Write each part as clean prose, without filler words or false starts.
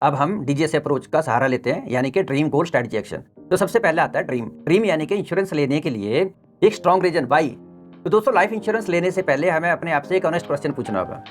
अब हम DGS approach का सहारा लेते हैं, यानी कि ड्रीम गोल स्ट्रेटजी एक्शन। तो सबसे पहले आता है ड्रीम यानी कि इंश्योरेंस लेने के लिए एक स्ट्रॉन्ग रीजन वाई। तो दोस्तों, लाइफ इंश्योरेंस लेने से पहले हमें अपने आप से एक ऑनेस्ट क्वेश्चन पूछना होगा,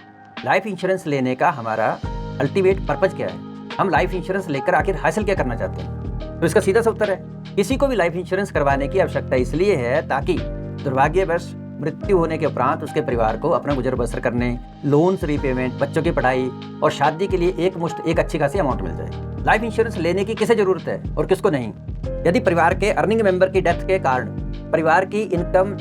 लाइफ इंश्योरेंस लेने का हमारा अल्टीमेट पर्पज क्या है? हम लाइफ इंश्योरेंस लेकर आखिर हासिल क्या करना चाहते हैं? तो इसका सीधा सा उत्तर है, किसी को भी लाइफ इंश्योरेंस करवाने की आवश्यकता इसलिए है ताकि दुर्भाग्यवश मृत्यु होने के उपरांत उसके परिवार को अपना गुजर बसर करने, लोन्स रीपेमेंट, बच्चों की पढ़ाई और शादी के लिए एक अच्छी खासी अमाउंट मिल जाए। लाइफ इंश्योरेंस लेने की किसे जरूरत है और किसको नहीं? यदि परिवार के अर्निंग मेंबर की डेथ के कारण परिवार की इनकम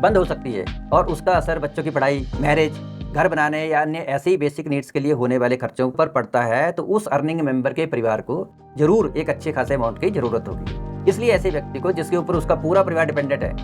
बंद हो सकती है और उसका असर बच्चों की पढ़ाई, मैरिज, घर बनाने या अन्य ऐसे ही बेसिक नीड्स के लिए होने वाले खर्चों पर पड़ता है, तो उस अर्निंग मेंबर के परिवार को जरूर एक अच्छे खासे अमाउंट की जरूरत होगी। इसलिए ऐसे व्यक्ति को जिसके ऊपर उसका पूरा परिवार डिपेंडेंट है,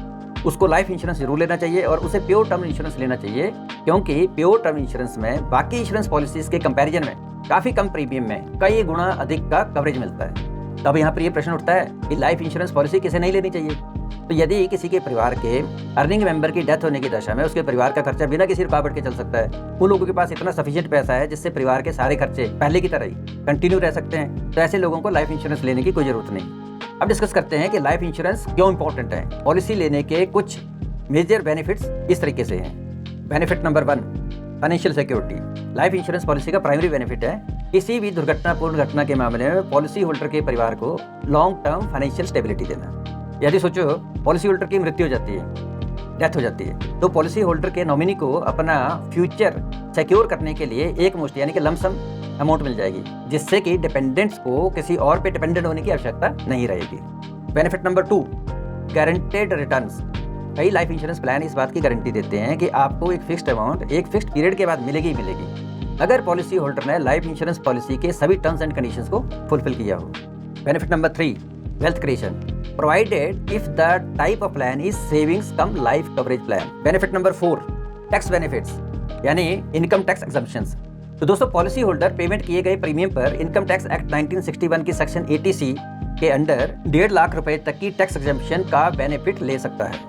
उसको लाइफ इंश्योरेंस जरूर लेना चाहिए और उसे प्योर टर्म इंश्योरेंस लेना चाहिए, क्योंकि प्योर टर्म इंश्योरेंस में बाकी इंश्योरेंस पॉलिसीज के कंपैरिजन में काफी कम प्रीमियम में कई गुना अधिक का कवरेज मिलता है। तब यहाँ पर यह प्रश्न उठता है कि लाइफ इंश्योरेंस पॉलिसी किसे नहीं लेनी चाहिए? तो यदि किसी के परिवार के अर्निंग मेंबर की डेथ होने की दशा में उसके परिवार का खर्चा बिना किसी रुकावट के चल सकता है, उन लोगों के पास इतना सफिशिएंट पैसा है जिससे परिवार के सारे खर्चे पहले की तरह ही कंटिन्यू रह सकते हैं, तो ऐसे लोगों को लाइफ इंश्योरेंस लेने की कोई जरूरत नहीं। अब डिस्कस करते हैं कि लाइफ इंश्योरेंस क्यों इंपॉर्टेंट है। पॉलिसी लेने के कुछ मेजर बेनिफिट्स इस तरीके से हैं। Benefit number 1, financial security. Life insurance policy का प्राइमरी बेनिफिट है किसी भी दुर्घटनापूर्ण घटना के मामले में पॉलिसी होल्डर के परिवार को लॉन्ग टर्म फाइनेंशियल स्टेबिलिटी देना। यदि सोचो पॉलिसी होल्डर की मृत्यु हो जाती है, डेथ हो जाती है, तो पॉलिसी होल्डर के नॉमिनी को अपना फ्यूचर सिक्योर करने के लिए एक मुश्त यानी कि लमसम अमाउंट मिल जाएगी, जिससे कि डिपेंडेंट्स को किसी और पे डिपेंडेंट होने की आवश्यकता नहीं रहेगी। Benefit number 2, guaranteed returns. कई लाइफ इंश्योरेंस प्लान इस बात की गारंटी देते हैं कि आपको एक फिक्स्ड अमाउंट एक फिक्स्ड पीरियड के बाद मिलेगी ही मिलेगी, अगर पॉलिसी होल्डर ने लाइफ इंश्योरेंस पॉलिसी के सभी टर्म्स एंड कंडीशंस को फुलफिल किया हो। Benefit number 3, wealth creation, provided if the type of plan is savings cum life coverage plan. Benefit number 4, tax benefits यानी इनकम टैक्स एग्जम्पशंस। तो दोस्तों, policy holder payment किए गए प्रीमियम पर income tax act 1961 की section 80C के under 1.5 lakh रुपए तक की टैक्स एग्जम्पशन का बेनिफिट ले सकता है।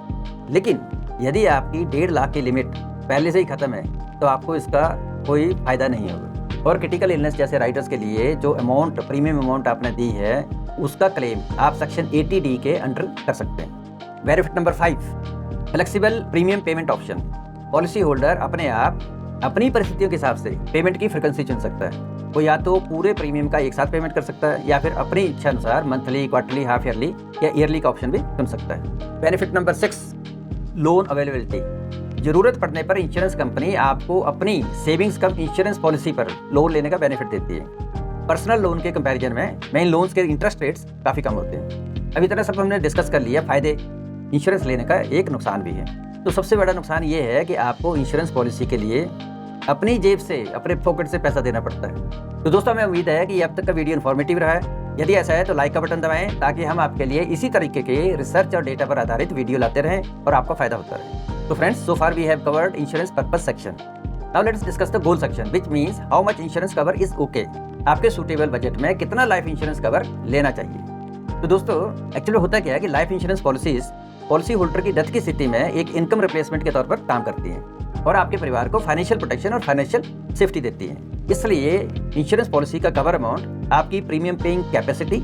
लेकिन यदि आपकी 1.5 लाख की लिमिट पहले से ही खत्म है तो आपको इसका कोई फायदा नहीं होगा, और क्रिटिकल इलनेस जैसे राइडर्स के लिए जो अमाउंट प्रीमियम अमाउंट आपने दी है उसका क्लेम आप सेक्शन 80D के अंडर कर सकते हैं। Benefit number 5, flexible premium payment option. Policy holder अपने आप अपनी परिस्थितियों के हिसाब से पेमेंट की फ्रीक्वेंसी चुन सकता है। वो या तो पूरे प्रीमियम का एक साथ पेमेंट कर सकता है या फिर अपनी इच्छा अनुसार मंथली, क्वार्टरली, हाफ ईयरली या ईयरली का ऑप्शन भी चुन सकता है। Benefit number 6, loan availability. जरूरत पड़ने पर इंश्योरेंस कंपनी आपको अपनी सेविंग्स कम इंश्योरेंस पॉलिसी पर लोन लेने का बेनिफिट देती है। पर्सनल लोन के कंपैरिजन में मेन लोन्स के इंटरेस्ट रेट्स काफ़ी कम होते हैं। अभी तरह सब हमने डिस्कस कर लिया फायदे, इंश्योरेंस लेने का एक नुकसान भी है। तो सबसे बड़ा नुकसान ये है कि आपको इंश्योरेंस पॉलिसी के लिए अपनी जेब से, अपने पॉकेट से पैसा देना पड़ता है। तो दोस्तों, हमें उम्मीद है कि अब तक का वीडियो इन्फॉर्मेटिव रहा है। यदि ऐसा है तो लाइक का बटन दबाएं ताकि हम आपके लिए इसी तरीके के रिसर्च और डेटा पर आधारित वीडियो लाते रहें और आपको फायदा होता रहे। तो friends, so far we have covered insurance purpose section. Now let's discuss the goal section, which means how much insurance cover is okay. आपके सूटेबल बजट में कितना लाइफ इंश्योरेंस कवर लेना चाहिए? तो दोस्तों, एक्चुअली होता क्या है कि life insurance policies policy holder की डेथ की स्थिति में एक इनकम रिप्लेसमेंट के तौर पर काम करती हैं और आपके परिवार को फाइनेंशियल प्रोटेक्शन और फाइनेंशियल सेफ्टी देती हैं। इसलिए इंश्योरेंस पॉलिसी का कवर अमाउंट आपकी premium paying capacity,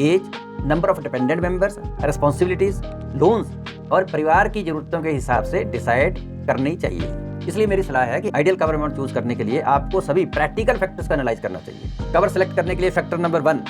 age, number of dependent members, responsibilities, loans और परिवार की जरूरतों के हिसाब से डिसाइड करनी चाहिए। इसलिए मेरी सलाह है कि आइडियल कवर अमाउंट चूज करने के लिए आपको सभी प्रैक्टिकल फैक्टर्स का एनालाइज करना चाहिए। कवर सेलेक्ट करने के लिए फैक्टर नंबर 1,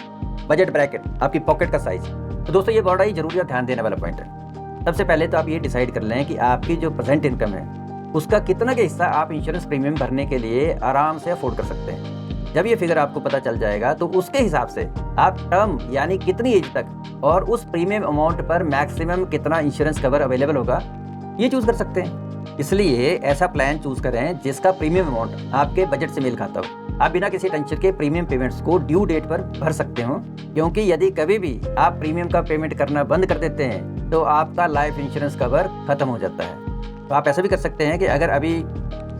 बजट ब्रैकेट, आपकी पॉकेट का साइज। तो दोस्तों, ये बड़ा ही जरूरी और ध्यान देने वाला पॉइंट है। सबसे पहले तो आप ये डिसाइड कर लें कि आपकी जो प्रेजेंट इनकम है उसका कितना का हिस्सा आप इंश्योरेंस प्रीमियम भरने के लिए आराम से अफोर्ड कर सकते हैं। जब ये फिगर आपको पता चल जाएगा तो उसके हिसाब से आप टर्म यानी कितनी एज तक और उस प्रीमियम अमाउंट पर मैक्सिमम कितना इंश्योरेंस कवर अवेलेबल होगा ये चूज कर सकते हैं। इसलिए ऐसा प्लान चूज करें जिसका प्रीमियम अमाउंट आपके बजट से मेल खाता हो। आप बिना किसी टेंशन के प्रीमियम पेमेंट्स को ड्यू डेट पर भर सकते हो, क्योंकि यदि कभी भी आप प्रीमियम का पेमेंट करना बंद कर देते हैं तो आपका लाइफ इंश्योरेंस कवर खत्म हो जाता है। तो आप ऐसा भी कर सकते हैं कि अगर अभी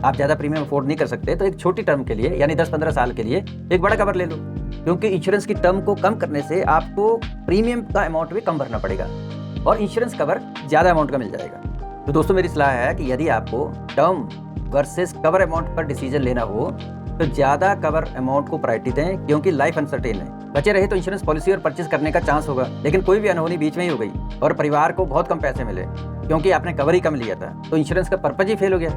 आप ज़्यादा प्रीमियम अफोर्ड नहीं कर सकते तो एक छोटी टर्म के लिए यानी 10-15 साल के लिए एक बड़ा कवर ले लो, क्योंकि इंश्योरेंस की टर्म को कम करने से आपको प्रीमियम का अमाउंट भी कम भरना पड़ेगा और इंश्योरेंस कवर ज़्यादा अमाउंट का मिल जाएगा। तो दोस्तों, मेरी सलाह है कि यदि आपको टर्म वर्सेस कवर अमाउंट पर डिसीजन लेना हो तो ज़्यादा कवर अमाउंट को प्रायोरिटी दें, क्योंकि लाइफ अनसर्टेन है। बचे रहे तो इंश्योरेंस पॉलिसी और परचेज करने का चांस होगा, लेकिन कोई भी अनहोनी बीच में ही हो गई और परिवार को बहुत कम पैसे मिले क्योंकि आपने कवर ही कम लिया था, तो इंश्योरेंस का पर्पज ही फेल हो गया।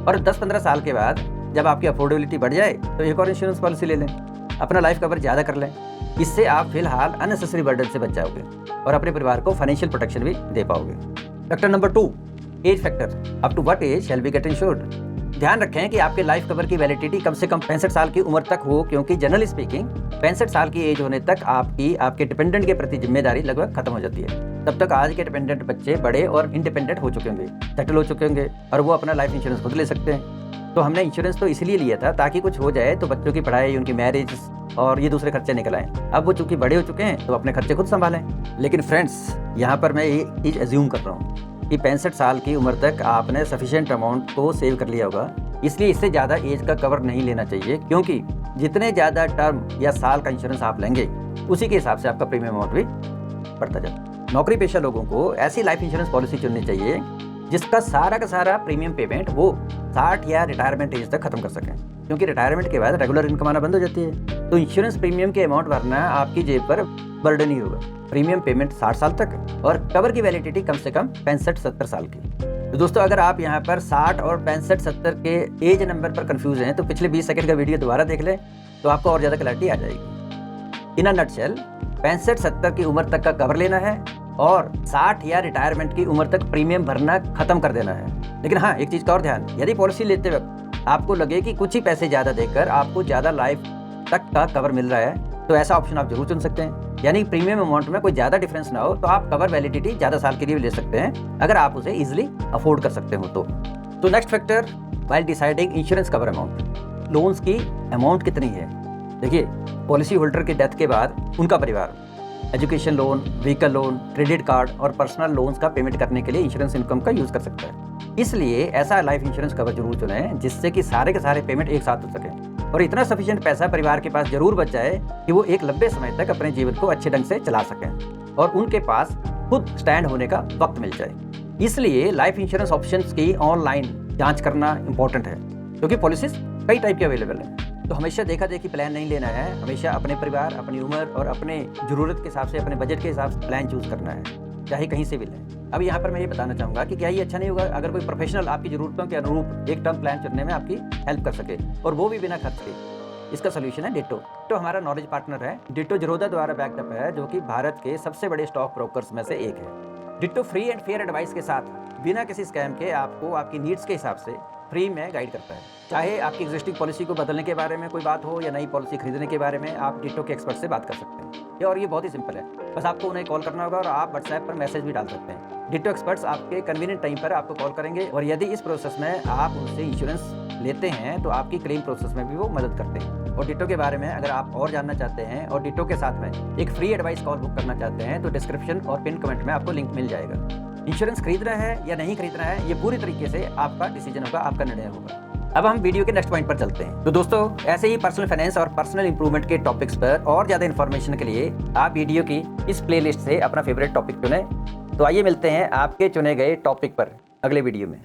और 10-15 साल के बाद जब आपकी अफोर्डेबिलिटी बढ़ जाए तो एक और इंश्योरेंस पॉलिसी ले लें, अपना लाइफ कवर ज़्यादा कर लें। इससे आप फिलहाल अननेसेसरी बर्डन से बच जाओगे और अपने परिवार को फाइनेंशियल प्रोटेक्शन भी दे पाओगे। Factor number 2, age factor. Up to what age shall we get insured. ध्यान रखें कि आपके लाइफ कवर की वैलिडिटी कम से कम 65 साल की उम्र तक हो, क्योंकि जनरली स्पीकिंग 65 साल की एज होने तक आपके डिपेंडेंट के प्रति जिम्मेदारी लगभग खत्म हो जाती है। तब तक आज के डिपेंडेंट बच्चे बड़े और इंडिपेंडेंट हो चुके होंगे, सेटल हो चुके होंगे और वो अपना लाइफ इंश्योरेंस खुद ले सकते हैं। तो हमने इंश्योरेंस तो इसलिए लिया था ताकि कुछ हो जाए तो बच्चों की पढ़ाई, उनकी मैरिज और ये दूसरे खर्चे निकल आए। अब वो चूंकि बड़े हो चुके हैं तो अपने खर्चे खुद संभालें। लेकिन फ्रेंड्स, यहाँ पर मैं ये चीज़ एज्यूम कर रहा हूँ कि 65 साल की उम्र तक आपने सफिशिएंट अमाउंट को सेव कर लिया होगा, इसलिए इससे ज़्यादा एज का कवर नहीं लेना चाहिए, क्योंकि जितने ज़्यादा टर्म या साल का इंश्योरेंस आप लेंगे उसी के हिसाब से आपका प्रीमियम अमाउंट भी बढ़ता जाए। नौकरी पेशा लोगों को ऐसी लाइफ इंश्योरेंस पॉलिसी चुननी चाहिए जिसका सारा का सारा प्रीमियम पेमेंट वो 60 या रिटायरमेंट एज तक खत्म कर सकें, क्योंकि रिटायरमेंट के बाद रेगुलर इनकम आना बंद हो जाती है। तो इंश्योरेंस प्रीमियम के अमाउंट भरना आपकी जेब पर बर्डन ही होगा। प्रीमियम पेमेंट 60 साल तक और कवर की वैलिडिटी कम से कम 65-70 साल की। तो दोस्तों, अगर आप यहाँ पर 60 और 65-70 के एज नंबर पर कंफ्यूज हैं तो पिछले 20 सेकंड का वीडियो दोबारा देख लें तो आपको और ज़्यादा क्लैरिटी आ जाएगी। इन अ नटशेल, 65-70 की उम्र तक का कवर लेना है और 60 या रिटायरमेंट की उम्र तक प्रीमियम भरना खत्म कर देना है। लेकिन हाँ, एक चीज़ का और ध्यान, यदि पॉलिसी लेते वक्त आपको लगे कि कुछ ही पैसे ज़्यादा देकर आपको ज़्यादा लाइफ तक का कवर मिल रहा है तो ऐसा ऑप्शन आप जरूर चुन सकते हैं। यानी प्रीमियम अमाउंट में कोई ज़्यादा डिफरेंस ना हो तो आप कवर वैलिडिटी ज़्यादा साल के लिए ले सकते हैं, अगर आप उसे इजीली अफोर्ड कर सकते हो तो next factor while deciding insurance cover amount, loans की अमाउंट कितनी है। देखिए, पॉलिसी होल्डर की डेथ के बाद उनका परिवार education loan, vehicle loan, credit card और पर्सनल लोन्स का पेमेंट करने के लिए इंश्योरेंस इनकम का यूज़ कर सकता है। इसलिए ऐसा लाइफ इंश्योरेंस कवर जरूर चुनें जिससे कि सारे के सारे पेमेंट एक साथ हो सकें और इतना सफिशिएंट पैसा परिवार के पास जरूर बच जाए कि वो एक लंबे समय तक अपने जीवन को अच्छे ढंग से चला सकें और उनके पास खुद स्टैंड होने का वक्त मिल जाए। इसलिए लाइफ इंश्योरेंस ऑप्शंस की ऑनलाइन जांच करना इंपॉर्टेंट है, क्योंकि पॉलिसीज कई टाइप की अवेलेबल हैं। तो हमेशा देखा देखी प्लान नहीं लेना है, हमेशा अपने परिवार, अपनी उम्र और अपने ज़रूरत के हिसाब से, अपने बजट के हिसाब से प्लान चूज़ करना है, चाहे कहीं से भी लें। अब यहाँ पर मैं ये बताना चाहूँगा कि क्या ये अच्छा नहीं होगा अगर कोई प्रोफेशनल आपकी ज़रूरतों के अनुरूप एक टर्म प्लान चुनने में आपकी हेल्प कर सके, और वो भी बिना खर्च के। इसका सोल्यूशन है डिटो। तो हमारा नॉलेज पार्टनर है। डिटो ज़ीरोधा द्वारा बैकअप है, जो कि भारत के सबसे बड़े स्टॉक ब्रोकर्स में से एक है। Ditto free and fair advice के साथ बिना किसी स्कैम के आपको आपकी नीड्स के हिसाब से फ्री में गाइड करता है। चाहे आपकी एग्जिस्टिंग पॉलिसी को बदलने के बारे में कोई बात हो या नई पॉलिसी खरीदने के बारे में, आप डिटो के एक्सपर्ट से बात कर सकते हैं। और ये बहुत ही सिंपल है, बस आपको उन्हें कॉल करना होगा और आप व्हाट्सएप पर मैसेज भी डाल सकते हैं। डिटो एक्सपर्ट्स आपके कन्वीनियंट टाइम पर आपको कॉल करेंगे और यदि इस प्रोसेस में आप उनसे इंश्योरेंस लेते हैं तो आपकी क्लेम प्रोसेस में भी वो मदद करते हैं। और डिटो के बारे में अगर आप और जानना चाहते हैं और डिटो के साथ में एक फ्री एडवाइस कॉल बुक करना चाहते हैं तो डिस्क्रिप्शन और पिन कमेंट में आपको लिंक मिल जाएगा। इंश्योरेंस खरीदना है या नहीं खरीदना है, ये पूरी तरीके से आपका डिसीजन होगा, आपका निर्णय होगा। अब हम वीडियो के नेक्स्ट पॉइंट पर चलते हैं। तो दोस्तों, ऐसे ही पर्सनल फाइनेंस और पर्सनल इंप्रूवमेंट के टॉपिक्स पर और ज़्यादा इन्फॉर्मेशन के लिए आप वीडियो की इस प्लेलिस्ट से अपना फेवरेट टॉपिक चुनें। तो आइए मिलते हैं आपके चुने गए टॉपिक पर अगले वीडियो में।